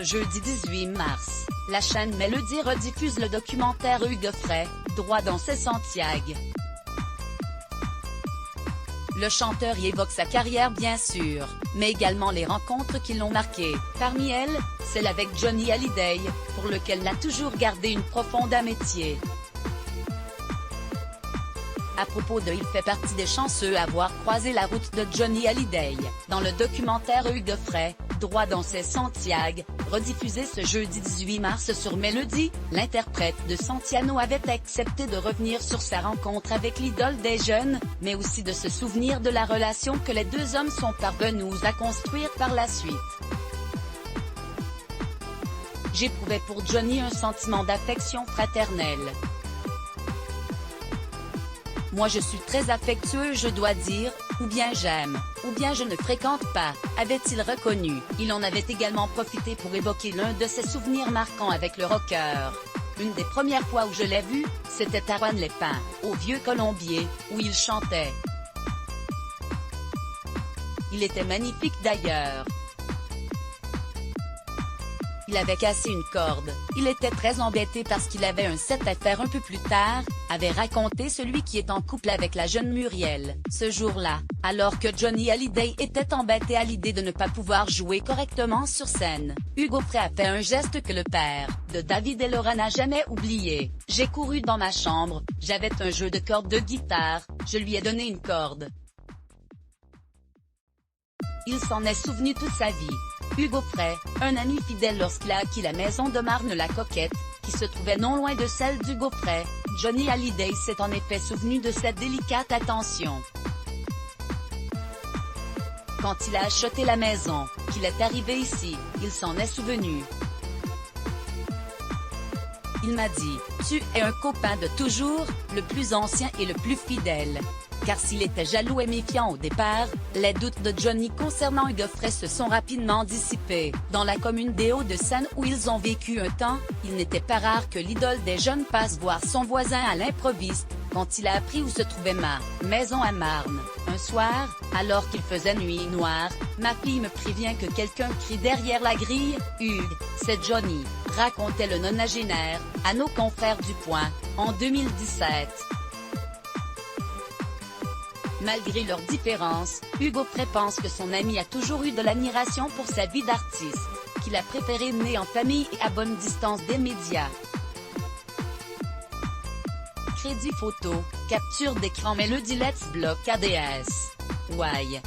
ce jeudi 18 mars, la chaîne Mélodie rediffuse le documentaire Hugues Aufray, Droit dans ses Santiago. Le chanteur y évoque sa carrière bien sûr, mais également les rencontres qui l'ont marqué. Parmi elles, celle avec Johnny Hallyday, pour lequel il a toujours gardé une profonde amitié. À propos de il fait partie des chanceux à avoir croisé la route de Johnny Hallyday. Dans le documentaire Hugues Aufray, Droit dans ses Santiago, rediffusé ce jeudi 18 mars sur Mélodie, l'interprète de Santiano avait accepté de revenir sur sa rencontre avec l'idole des jeunes, mais aussi de se souvenir de la relation que les deux hommes sont parvenus à construire par la suite. J'éprouvais pour Johnny un sentiment d'affection fraternelle. Moi je suis très affectueux je dois dire, ou bien j'aime, ou bien je ne fréquente pas, avait-il reconnu. Il en avait également profité pour évoquer l'un de ses souvenirs marquants avec le rocker. Une des premières fois où je l'ai vu, c'était à Roanne-les-Pins, au Vieux Colombier, où il chantait. Il était magnifique d'ailleurs. Il avait cassé une corde, il était très embêté parce qu'il avait un set à faire un peu plus tard, avait raconté celui qui est en couple avec la jeune Muriel. Ce jour-là, alors que Johnny Hallyday était embêté à l'idée de ne pas pouvoir jouer correctement sur scène, Hugues Aufray a fait un geste que le père de David et Laura n'a jamais oublié. J'ai couru dans ma chambre, j'avais un jeu de cordes de guitare, je lui ai donné une corde. Il s'en est souvenu toute sa vie. Hugues Aufray, un ami fidèle lorsqu'il a acquis la maison de Marne-la-Coquette, qui se trouvait non loin de celle d'Hugues Aufray, Johnny Hallyday s'est en effet souvenu de cette délicate attention. Quand il a acheté la maison, qu'il est arrivé ici, il s'en est souvenu. Il m'a dit, tu es un copain de toujours, le plus ancien et le plus fidèle. Car s'il était jaloux et méfiant au départ, les doutes de Johnny concernant Hugues Aufray se sont rapidement dissipés. Dans la commune des Hauts-de-Seine où ils ont vécu un temps, il n'était pas rare que l'idole des jeunes passe voir son voisin à l'improviste, quand il a appris où se trouvait ma maison à Marne. Un soir, alors qu'il faisait nuit noire, ma fille me prévient que quelqu'un crie derrière la grille, « Hugues, c'est Johnny », racontait le nonagénaire, à nos confrères du Point, en 2017. Malgré leurs différences, Hugues Aufray pense que son ami a toujours eu de l'admiration pour sa vie d'artiste, qu'il a préféré mener en famille et à bonne distance des médias. Crédit photo, capture d'écran Mélodie Let's Block ADS. Why?